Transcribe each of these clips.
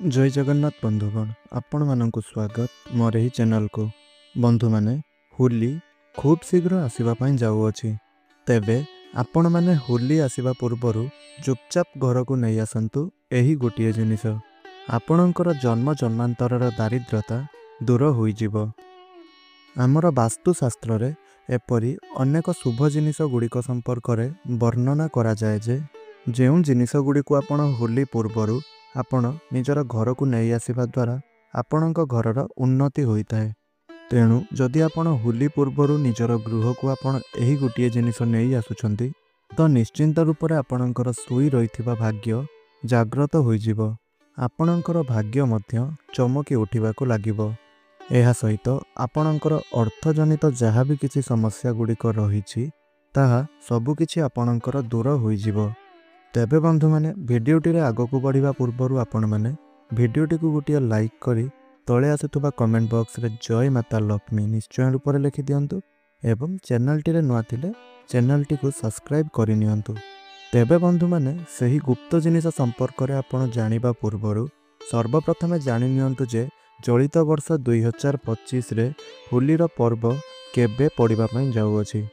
जय जगन्नाथ बंधुगण आपण मानक स्वागत मोर ही चैनल को। बंधु माने होली खूब शीघ्र आसवा जाऊँगी तेबे आपण माने होली आसवा पूर्वर चुपचाप घर को नहीं आसतु। यही गोटे जिनिस आपणकर जन्म जन्मांतर दारिद्रता दूर होइजिब। आमर वास्तुशास्त्र रे एपरी अनेक शुभ जिनिस गुड़िक संपर्क में वर्णना करा जाए जे जो जिनिस गुड़ी को आपण होली पूर्वर आपण निजर घर को नहीं आसवा द्वारा आपण घरर उन्नति होता है। तेणु जदि आपण होली पूर्वर निजर गृह को आपण यही गोटे जिनिस नहीं आसुछंती तो निश्चिंत रूप से आपणकर सोई रही भाग्य जाग्रत होइजिब। आपणकर भाग्य मध्य चमकी उठिबाको लागिब। एहा सहित आपणकर अर्थजनित जहाँ भी किसी समस्या गुड़िक रही ताहा सबुकिछि आपणकर दूर होइजिब। तेबे बंधु माने भिडियोटी आग को बढ़िया पूर्वर आपण मैंने भिडियोटी को गोटे लाइक करी तले आसुवा कमेंट बॉक्स रे जय माता लक्ष्मी निश्चय रूप से लिखि दियंतु एवं चैनल टी नुआ थिले चैनल टी को सब्सक्राइब करि नियंतु। तेबे बंधु माने सही गुप्त जिनिस संपर्क में आपण जानिबा पूर्वर सर्वप्रथमे जानि नियंतु जे चलित वर्ष 2025 रे होलीर पर्व केबे पड़िबा पई जाउअछि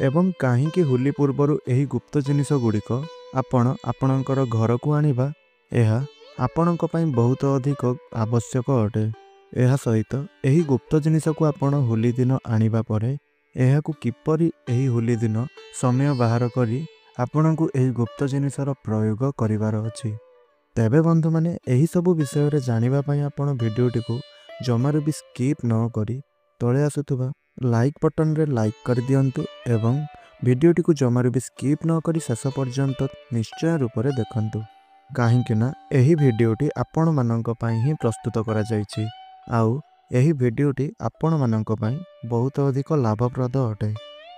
एवं काहींकि होली पूर्वर एही गुप्त जिनिस गुड़िक आपणकर घर को आनिबा एहा आपणक पई बहुत अधिक आवश्यक अटे। एहा सहित एही गुप्त जिनिस को आपण होली दिन आनिबा परे एहा को किपरि एही होली दिन समय बाहर करी आपणकु एही गुप्त जिनिसर प्रयोग करिवार अछि। तेबे बंधु माने एही सबु विषय रे जानिबा पई आपण भिडियोटी को जमारू भी स्किप न करी तले आसुथुबा लाइक बटन रे लाइक कर दियंतु एवं भिडियोटी को जमारू भी स्किप न करी शेष पर्यंत निश्चय रूप से देखंतु। काहींकि ना एही भिडियोटी आपण मानक पई ही प्रस्तुत करा जायछि आउ एही भिडियोटी आपण मानक पई बहुत अधिक लाभप्रद अटे।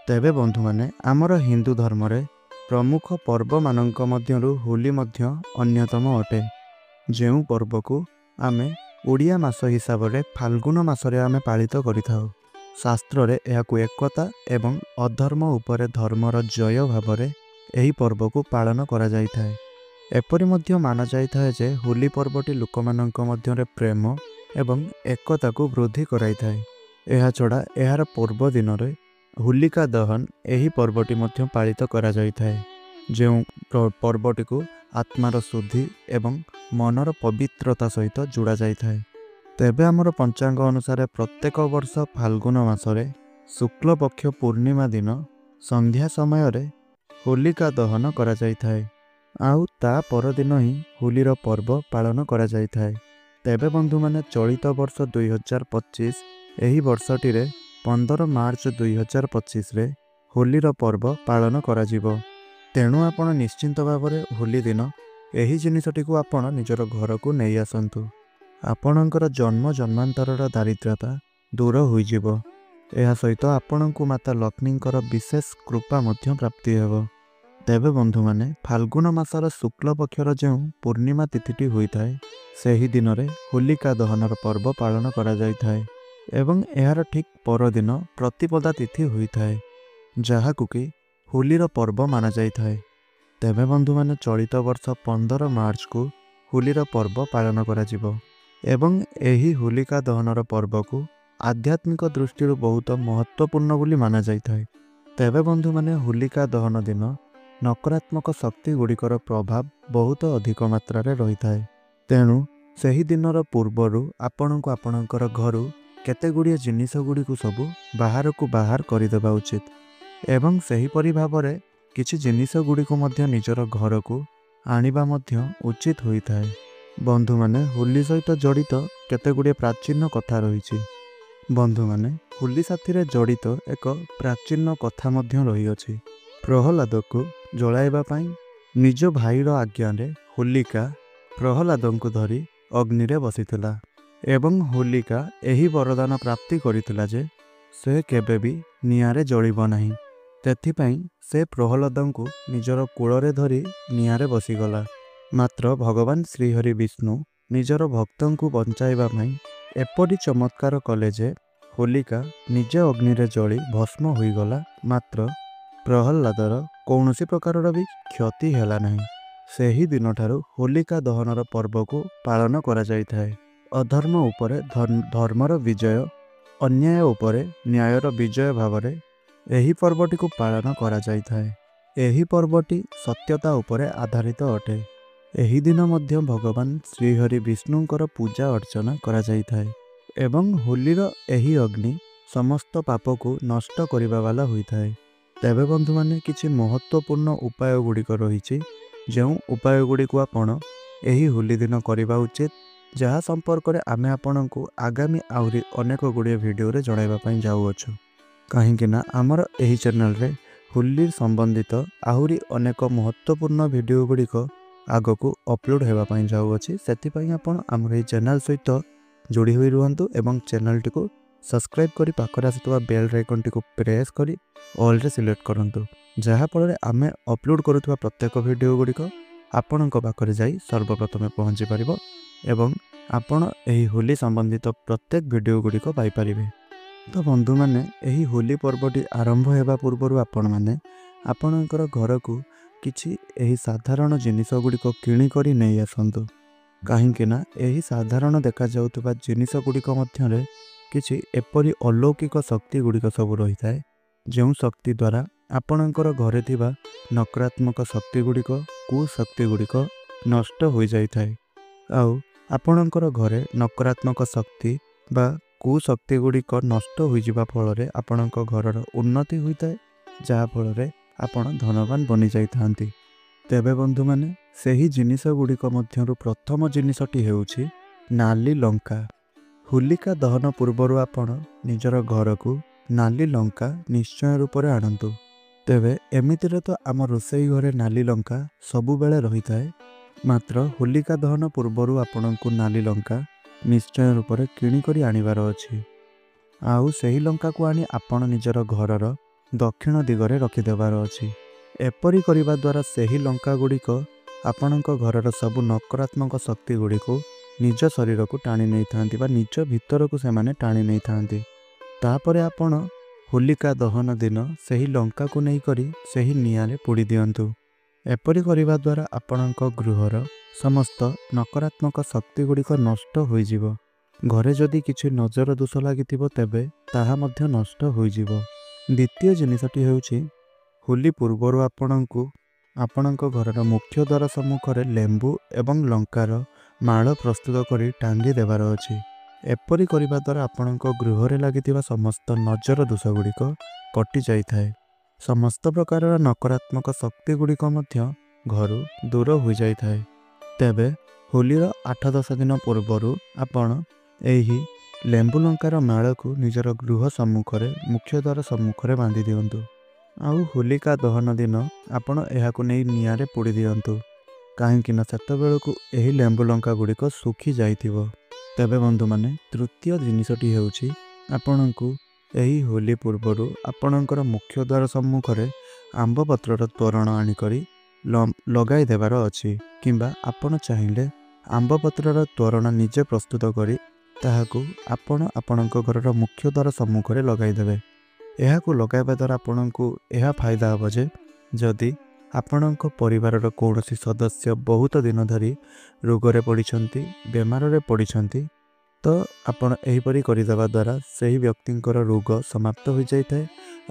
तेबे बंधु माने आमर हिंदू धर्म रे प्रमुख पर्व मानक मध्यरु होली मध्य अन्यतम अटे। जेउ पर्व को आमे ओडिया मास हिसाब रे फाल्गुन मासरे आमे पालित करिथाउ। शास्त्र रे एहाकु एकता एवं अधर्म उपरे धर्मर जय भावरे एही पर्व को पालन करा जाइथाए। एपरि मध्य माना जाइथाए जे होली पर्वटी लोकमानंक मध्यरे प्रेम एवं एकता को वृद्धि कराइथाए। एहा छड़ा एहार पूर्व दिन रे होलिका दहन एही पर्वटी मध्य पालित करा जाइथाए। जेउ पर्वटी को आत्मार शुद्धि एवं मनर पवित्रता सहित जोड़ा जाइथाए। तेबे आमर पंचांग अनुसार प्रत्येक वर्ष फाल्गुन मासरे शुक्ल पक्ष पूर्णिमा दिन संध्या समय रे होलिका दहन करा जाइथाए आउ ता परदिन ही होलीर पर्व पालन करा जाइथाए। तेबे बंधु माने चलित वर्ष 2025 एही वर्षटी रे 15 मार्च 2025 रे होलीर पर्व पालन करा जिवो। तेणु आपण निश्चिंत भावरे होली दिन एही जिनिसटी को आपण निजर घर को नहीं आसंतु। आपणकर जन्म जन्मांतर दारिद्रता दूर होइजिब। एहा सहित आपणकु माता लक्ष्मींकर विशेष कृपा मध्य प्राप्ति हेब। तेबे बंधु माने फाल्गुन मासर शुक्ल पक्षर जो पूर्णिमा तिथिटी होइथाए सेही दिन रे होलिका दहनर पर्व पालन करा जाइथाए एवं एहार ठीक परदिन प्रतिपदा तिथि होइथाए जहाकु कि होलीर पर्व माना जाइथाए। तेबे बंधु माने चलित वर्ष 15 मार्च को होलीर पर्व पालन करा जिवो एवं एही होलिका दहनर पर्व को आध्यात्मिक दृष्टि बहुत महत्वपूर्ण बोली माना जाइथाए। तेबे बंधु माने होलिका दहन दिन नकारात्मक शक्ति गुड़िकर प्रभाव बहुत अधिक मात्रा रे रही थाए। तेणु सही दिनर पूर्वरु आपणको आपणकर घरु केते गुड़िए जिनिस गुड़ी को सबु बाहर को बाहर करदेवा उचित एवं सही परि भावरे किछि जिनिस गुड़ी को मध्य निजर घर को आनिबा मध्य उचित होई थाए। बंधु माने होली सहित जड़ित केते गुड़िए प्राचीन कथा रही। बंधु माने होली साथी रे जड़ित एक प्राचीन कथा मध्य रही अछि। प्रहलाद को जलाइबा पई निज भाईर आज्ञा रे होलिका प्रहलाद को धरी अग्नि रे बसिथिला एवं होलिका एही वरदान प्राप्ति करिथिला जे से केबे भी निया रे जळिबो नाही। तेथिपई से प्रहलाद को निजर कूल रे धरी निया रे बसीगला। मात्र भगवान श्रीहरि विष्णु निजर भक्तों को बंचाइबा पई एपरि चमत्कार कले जे होलिका निजे अग्नि रे जली भस्म होईगला। मात्र प्रहलादर कौनसी प्रकार भी क्षति हैला नहीं। ସେହି ଦିନଠାରୁ ହୋଲିକା ଦହନର ପର୍ବକୁ ପାଳନ କରାଯାଇଥାଏ। ଅଧର୍ମ ଉପରେ ଧର୍ମର ବିଜୟ, ଅନ୍ୟାୟ ଉପରେ ନ୍ୟାୟର ବିଜୟ ଭାବରେ ଏହି ପର୍ବଟିକୁ ପାଳନ କରାଯାଇଥାଏ। ଏହି ପର୍ବଟି ସତ୍ୟତା ଉପରେ ଆଧାରିତ ଅଟେ। ଏହି ଦିନ ମଧ୍ୟ ଭଗବାନ ଶ୍ରୀହରି ବିଷ୍ଣୁଙ୍କର ପୂଜା ଅର୍ଚ୍ଚନା କରାଯାଇଥାଏ ଏବଂ ହୋଲିର ଏହି ଅଗ୍ନି ସମସ୍ତ ପାପକୁ ନଷ୍ଟ କରିବା ବାଲା ହୋଇଥାଏ। ତେବେ ବନ୍ଧୁମାନେ କିଛି ମହତ୍ତ୍ୱପୂର୍ଣ୍ଣ ଉପାୟ ଗୁଡ଼ିକ ରହିଛି, ଯେଉଁ ଉପାୟ ଗୁଡ଼ିକୁ ଆପଣ ଏହି ହୋଲି ଦିନ କରିବା ଉଚିତ, ଯାହା ସମ୍ପର୍କରେ ଆମେ ଆପଣଙ୍କୁ ଆଗାମୀ ଆହୁରି ଅନେକ ଗୁଡ଼ିଏ ଭିଡ଼ିଓରେ ଜଣାଇବା ପାଇଁ ଯାଉଅଛୁ। କାହିଁକି ନା ଆମର ଏହି ଚ୍ୟାନେଲରେ ହୋଲି ସମ୍ବନ୍ଧିତ ଆହୁରି ଅନେକ ମହତ୍ତ୍ୱପୂର୍ଣ୍ଣ ଭିଡ଼ିଓ ଗୁଡ଼ିକ ଆଗକୁ ଅପଲୋଡ଼ ହେବା ପାଇଁ ଯାଉଅଛି। ସେଥିପାଇଁ ଆପଣ ଆମର ଏହି ଚ୍ୟାନେଲ ସହିତ ଯୋଡ଼ି ହୋଇ ରୁହନ୍ତୁ ଏବଂ ଚ୍ୟାନେଲଟିକୁ ସବସ୍କ୍ରାଇବ୍ କରି ପାଖରେ ଆସୁଥିବା ବେଲ୍ ଆଇକନ୍ଟିକୁ ପ୍ରେସ୍ କରି ଅଲ୍ରେ ସିଲେକ୍ଟ କରନ୍ତୁ, ଯାହାଫଳରେ ଆମେ ଅପଲୋଡ଼ କରୁଥିବା ପ୍ରତ୍ୟେକ ଭିଡ଼ିଓ ଗୁଡ଼ିକ ଆପଣଙ୍କ ପାଖରେ ଯାଇ ସର୍ବପ୍ରଥମେ ପହଞ୍ଚି ପାରିବ ଏବଂ ଆପଣ ଏହି ହୋଲି ସମ୍ବନ୍ଧିତ ପ୍ରତ୍ୟେକ ଭିଡ଼ିଓ ଗୁଡ଼ିକ ପାଇପାରିବେ। ତ ବନ୍ଧୁମାନେ, ଏହି ହୋଲି ପର୍ବଟି ଆରମ୍ଭ ହେବା ପୂର୍ବରୁ ଆପଣମାନେ ଆପଣଙ୍କର ଘରକୁ କିଛି ଏହି ସାଧାରଣ ଜିନିଷ ଗୁଡ଼ିକ କିଣିକରି ନେଇ ଆସନ୍ତୁ। କାହିଁକି ନା ଏହି ସାଧାରଣ ଦେଖାଯାଉଥିବା ଜିନିଷ ଗୁଡ଼ିକ ମଧ୍ୟରେ କିଛି ଏପରି ଅଲୌକିକ ଶକ୍ତି ଗୁଡ଼ିକ ସବୁ ରହିଥାଏ, ଯେଉଁ ଶକ୍ତି ଦ୍ୱାରା ଆପଣଙ୍କର ଘରେ ଥିବା ନକାରାତ୍ମକ ଶକ୍ତି ଗୁଡ଼ିକ, କୁଶକ୍ତି ଗୁଡ଼ିକ ନଷ୍ଟ ହୋଇଯାଇଥାଏ। ଆଉ ଆପଣଙ୍କର ଘରେ ନକାରାତ୍ମକ ଶକ୍ତି ବା କୁଶକ୍ତି ଗୁଡ଼ିକ ନଷ୍ଟ ହୋଇଯିବା ଫଳରେ ଆପଣଙ୍କ ଘରର ଉନ୍ନତି ହୋଇଥାଏ, ଯାହାଫଳରେ ଆପଣ ଧନବାନ ବନିଯାଇଥାନ୍ତି। ତେବେ ବନ୍ଧୁମାନେ, ସେହି ଜିନିଷ ଗୁଡ଼ିକ ମଧ୍ୟରୁ ପ୍ରଥମ ଜିନିଷଟି ହେଉଛି ନାଲି ଲଙ୍କା। ହୋଲିକା ଦହନ ପୂର୍ବରୁ ଆପଣ ନିଜର ଘରକୁ ନାଲି ଲଙ୍କା ନିଶ୍ଚୟ ରୂପରେ ଆଣନ୍ତୁ। ତେବେ ଏମିତିରେ ତ ଆମ ରୋଷେଇ ଘରେ ନାଲି ଲଙ୍କା ସବୁବେଳେ ରହିଥାଏ, ମାତ୍ର ହୋଲିକା ଦହନ ପୂର୍ବରୁ ଆପଣଙ୍କୁ ନାଲି ଲଙ୍କା ନିଶ୍ଚୟ ରୂପରେ କିଣିକରି ଆଣିବାର ଅଛି। ଆଉ ସେହି ଲଙ୍କାକୁ ଆଣି ଆପଣ ନିଜର ଘରର ଦକ୍ଷିଣ ଦିଗରେ ରଖିଦେବାର ଅଛି। ଏପରି କରିବା ଦ୍ୱାରା ସେହି ଲଙ୍କା ଗୁଡ଼ିକ ଆପଣଙ୍କ ଘରର ସବୁ ନକାରାତ୍ମକ ଶକ୍ତି ଗୁଡ଼ିକୁ ନିଜ ଶରୀରକୁ ଟାଣି ନେଇଥାନ୍ତି ବା ନିଜ ଭିତରକୁ ସେମାନେ ଟାଣି ନେଇଥାନ୍ତି। ତାପରେ ଆପଣ ହୋଲିକା ଦହନ ଦିନ ସେହି ଲଙ୍କାକୁ ନେଇକରି ସେହି ନିଆଁରେ ପୋଡ଼ି ଦିଅନ୍ତୁ। ଏପରି କରିବା ଦ୍ୱାରା ଆପଣଙ୍କ ଗୃହର ସମସ୍ତ ନକାରାତ୍ମକ ଶକ୍ତି ଗୁଡ଼ିକ ନଷ୍ଟ ହୋଇଯିବ। ଘରେ ଯଦି କିଛି ନଜର ଦୋଷ ଲାଗିଥିବ ତେବେ ତାହା ମଧ୍ୟ ନଷ୍ଟ ହୋଇଯିବ। ଦ୍ୱିତୀୟ ଜିନିଷଟି ହେଉଛି, ହୋଲି ପୂର୍ବରୁ ଆପଣଙ୍କୁ ଆପଣଙ୍କ ଘରର ମୁଖ୍ୟ ଦ୍ୱାର ସମ୍ମୁଖରେ ଲେମ୍ବୁ ଏବଂ ଲଙ୍କାର ମାଳ ପ୍ରସ୍ତୁତ କରି ଟାଙ୍ଗି ଦେବାର ଅଛି। ଏପରି କରିବା ଦ୍ୱାରା ଆପଣଙ୍କ ଗୃହରେ ଲାଗିଥିବା ସମସ୍ତ ନଜର ଦୋଷ ଗୁଡ଼ିକ କଟି ଯାଇଥାଏ। ସମସ୍ତ ପ୍ରକାରର ନକାରାତ୍ମକ ଶକ୍ତି ଗୁଡ଼ିକ ମଧ୍ୟ ଘରୁ ଦୂର ହୋଇଯାଇଥାଏ। ତେବେ ହୋଲିର 8-10 ଦିନ ପୂର୍ବରୁ ଆପଣ ଏହି ଲେମ୍ବୁ ଲଙ୍କାର ମାଳକୁ ନିଜର ଗୃହ ସମ୍ମୁଖରେ ମୁଖ୍ୟ ଦ୍ୱାର ସମ୍ମୁଖରେ ବାନ୍ଧି ଦିଅନ୍ତୁ। ଆଉ ହୋଲିକା ଦହନ ଦିନ ଆପଣ ଏହାକୁ ନେଇ ନିଆଁରେ ପୋଡ଼ି ଦିଅନ୍ତୁ, କାହିଁକି ନା ସେତେବେଳକୁ ଏହି ଲେମ୍ବୁ ଲଙ୍କା ଗୁଡ଼ିକ ଶୁଖି ଯାଇଥିବ। ତେବେ ବନ୍ଧୁମାନେ, ତୃତୀୟ ଜିନିଷଟି ହେଉଛି, ଆପଣଙ୍କୁ ଏହି ହୋଲି ପୂର୍ବରୁ ଆପଣଙ୍କର ମୁଖ୍ୟ ଦ୍ୱାର ସମ୍ମୁଖରେ ଆମ୍ବ ପତ୍ରର ତୋରଣ ଆଣିକରି ଲଗାଇ ଦେବାର ଅଛି, କିମ୍ବା ଆପଣ ଚାହିଁଲେ ଆମ୍ବ ପତ୍ରର ତୋରଣ ନିଜେ ପ୍ରସ୍ତୁତ କରି ତାହାକୁ ଆପଣ ଆପଣଙ୍କ ଘରର ମୁଖ୍ୟ ଦ୍ୱାର ସମ୍ମୁଖରେ ଲଗାଇଦେବେ। ଏହାକୁ ଲଗାଇବା ଦ୍ୱାରା ଆପଣଙ୍କୁ ଏହା ଫାଇଦା ହେବ ଯେ, ଯଦି ଆପଣଙ୍କ ପରିବାରର କୌଣସି ସଦସ୍ୟ ବହୁତ ଦିନ ଧରି ରୋଗରେ ପଡ଼ିଛନ୍ତି, ବେମାରରେ ପଡ଼ିଛନ୍ତି, ତ ଆପଣ ଏହିପରି କରିଦେବା ଦ୍ୱାରା ସେହି ବ୍ୟକ୍ତିଙ୍କର ରୋଗ ସମାପ୍ତ ହୋଇଯାଇଥାଏ।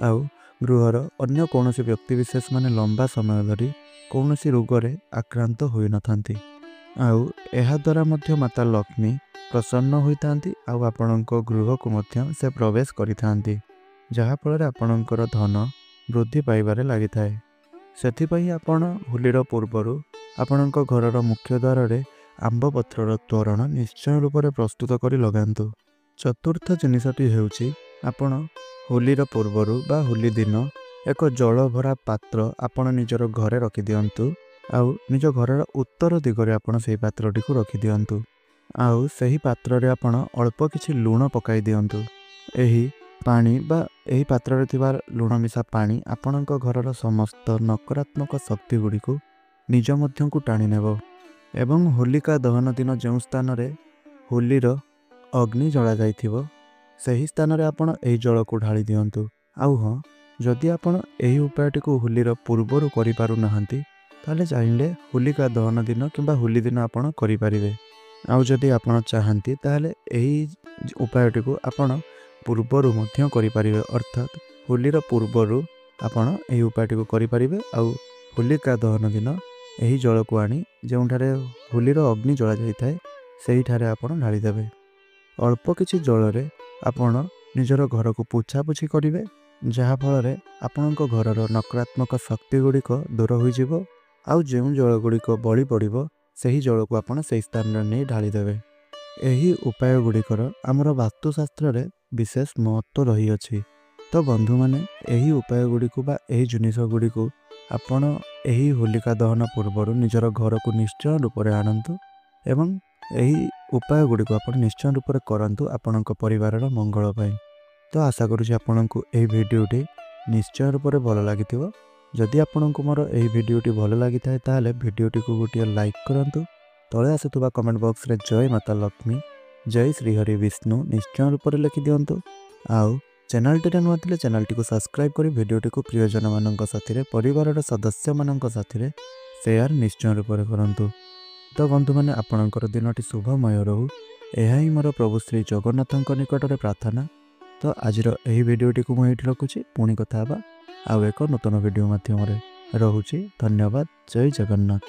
ଆଉ ଗୃହର ଅନ୍ୟ କୌଣସି ବ୍ୟକ୍ତିବିଶେଷ ମାନେ ଲମ୍ବା ସମୟ ଧରି କୌଣସି ରୋଗରେ ଆକ୍ରାନ୍ତ ହୋଇନଥାନ୍ତି। ଆଉ ଏହାଦ୍ୱାରା ମଧ୍ୟ ମାତା ଲକ୍ଷ୍ମୀ ପ୍ରସନ୍ନ ହୋଇଥାନ୍ତି ଆଉ ଆପଣଙ୍କ ଗୃହକୁ ମଧ୍ୟ ସେ ପ୍ରବେଶ କରିଥାନ୍ତି, ଯାହାଫଳରେ ଆପଣଙ୍କର ଧନ ବୃଦ୍ଧି ପାଇବାରେ ଲାଗିଥାଏ। ସେଥିପାଇଁ ଆପଣ ହୋଲିର ପୂର୍ବରୁ ଆପଣଙ୍କ ଘରର ମୁଖ୍ୟ ଦ୍ୱାରରେ ଆମ୍ବ ପତ୍ରର ତୋରଣ ନିଶ୍ଚୟ ରୂପରେ ପ୍ରସ୍ତୁତ କରି ଲଗାନ୍ତୁ। ଚତୁର୍ଥ ଜିନିଷଟି ହେଉଛି, ଆପଣ ହୋଲିର ପୂର୍ବରୁ ବା ହୋଲି ଦିନ ଏକ ଜଳଭରା ପାତ୍ର ଆପଣ ନିଜର ଘରେ ରଖିଦିଅନ୍ତୁ। ଆଉ ନିଜ ଘରର ଉତ୍ତର ଦିଗରେ ଆପଣ ସେହି ପାତ୍ରଟିକୁ ରଖିଦିଅନ୍ତୁ। ଆଉ ସେହି ପାତ୍ରରେ ଆପଣ ଅଳ୍ପ କିଛି ଲୁଣ ପକାଇ ଦିଅନ୍ତୁ। ଏହି ପାଣି ବା ଏହି ପାତ୍ରରେ ଥିବା ଲୁଣ ମିଶା ପାଣି ଆପଣଙ୍କ ଘରର ସମସ୍ତ ନକାରାତ୍ମକ ଶକ୍ତି ଗୁଡ଼ିକୁ ନିଜ ମଧ୍ୟକୁ ଟାଣି ନେବ। ଏବଂ ହୋଲିକା ଦହନ ଦିନ ଯେଉଁ ସ୍ଥାନରେ ହୋଲିର ଅଗ୍ନି ଜଳାଯାଇଥିବ, ସେହି ସ୍ଥାନରେ ଆପଣ ଏହି ଜଳକୁ ଢାଳି ଦିଅନ୍ତୁ। ଆଉ ହଁ, ଯଦି ଆପଣ ଏହି ଉପାୟଟିକୁ ହୋଲିର ପୂର୍ବରୁ କରିପାରୁନାହାନ୍ତି, ତାହେଲେ ଚାହିଁଲେ ହୋଲିକା ଦହନ ଦିନ କିମ୍ବା ହୋଲି ଦିନ ଆପଣ କରିପାରିବେ। ଆଉ ଯଦି ଆପଣ ଚାହାନ୍ତି ତାହେଲେ ଏହି ଉପାୟଟିକୁ ଆପଣ ପୂର୍ବରୁ ମଧ୍ୟ କରିପାରିବେ, ଅର୍ଥାତ୍ ହୋଲିର ପୂର୍ବରୁ ଆପଣ ଏହି ଉପାୟଟିକୁ କରିପାରିବେ। ଆଉ ହୋଲିକା ଦହନ ଦିନ ଏହି ଜଳକୁ ଆଣି ଯେଉଁଠାରେ ହୋଲିର ଅଗ୍ନି ଜଳାଯାଇଥାଏ ସେହିଠାରେ ଆପଣ ଢାଳିଦେବେ। ଅଳ୍ପ କିଛି ଜଳରେ ଆପଣ ନିଜର ଘରକୁ ପୋଛାପୋଛି କରିବେ, ଯାହାଫଳରେ ଆପଣଙ୍କ ଘରର ନକାରାତ୍ମକ ଶକ୍ତି ଗୁଡ଼ିକ ଦୂର ହୋଇଯିବ। ଆଉ ଯେଉଁ ଜଳ ଗୁଡ଼ିକ ବଳି ପଡ଼ିବ ସେହି ଜଳକୁ ଆପଣ ସେହି ସ୍ଥାନରେ ନେଇ ଢାଳିଦେବେ। ଏହି ଉପାୟ ଗୁଡ଼ିକର ଆମର ବାସ୍ତୁଶାସ୍ତ୍ରରେ ବିଶେଷ ମହତ୍ଵ ରହିଅଛି। ତ ବନ୍ଧୁମାନେ, ଏହି ଉପାୟ ଗୁଡ଼ିକୁ ବା ଏହି ଜିନିଷ ଗୁଡ଼ିକୁ ଆପଣ ଏହି ହୋଲିକା ଦହନ ପୂର୍ବରୁ ନିଜର ଘରକୁ ନିଶ୍ଚୟ ରୂପରେ ଆଣନ୍ତୁ ଏବଂ ଏହି ଉପାୟ ଗୁଡ଼ିକୁ ଆପଣ ନିଶ୍ଚୟ ରୂପରେ କରନ୍ତୁ ଆପଣଙ୍କ ପରିବାରର ମଙ୍ଗଳ ପାଇଁ। ତ ଆଶା କରୁଛି ଆପଣଙ୍କୁ ଏହି ଭିଡ଼ିଓଟି ନିଶ୍ଚୟ ରୂପରେ ଭଲ ଲାଗିଥିବ। ଯଦି ଆପଣଙ୍କୁ ମୋର ଏହି ଭିଡ଼ିଓଟି ଭଲ ଲାଗିଥାଏ ତାହେଲେ ଭିଡ଼ିଓଟିକୁ ଗୋଟିଏ ଲାଇକ୍ କରନ୍ତୁ। ତଳେ ଆସୁଥିବା କମେଣ୍ଟ ବକ୍ସରେ ଜୟ ମାତା ଲକ୍ଷ୍ମୀ, ଜୟ ଶ୍ରୀହରି ବିଷ୍ଣୁ ନିଶ୍ଚୟ ରୂପରେ ଲେଖିଦିଅନ୍ତୁ। ଆଉ ଚ୍ୟାନେଲଟିରେ ନୂଆ ଥିଲେ ଚ୍ୟାନେଲଟିକୁ ସବସ୍କ୍ରାଇବ୍ କରି ଭିଡ଼ିଓଟିକୁ ପ୍ରିୟଜନମାନଙ୍କ ସାଥିରେ, ପରିବାରର ସଦସ୍ୟମାନଙ୍କ ସାଥିରେ ସେୟାର ନିଶ୍ଚୟ ରୂପରେ କରନ୍ତୁ। ତ ବନ୍ଧୁମାନେ, ଆପଣଙ୍କର ଦିନଟି ଶୁଭମୟ ରହୁ, ଏହା ହିଁ ମୋର ପ୍ରଭୁ ଶ୍ରୀ ଜଗନ୍ନାଥଙ୍କ ନିକଟରେ ପ୍ରାର୍ଥନା। ତ ଆଜିର ଏହି ଭିଡ଼ିଓଟିକୁ ମୁଁ ଏଇଠି ରଖୁଛି। ପୁଣି କଥା ହେବା ଆଉ ଏକ ନୂତନ ଭିଡ଼ିଓ ମାଧ୍ୟମରେ। ରହୁଛି। ଧନ୍ୟବାଦ। ଜୟ ଜଗନ୍ନାଥ।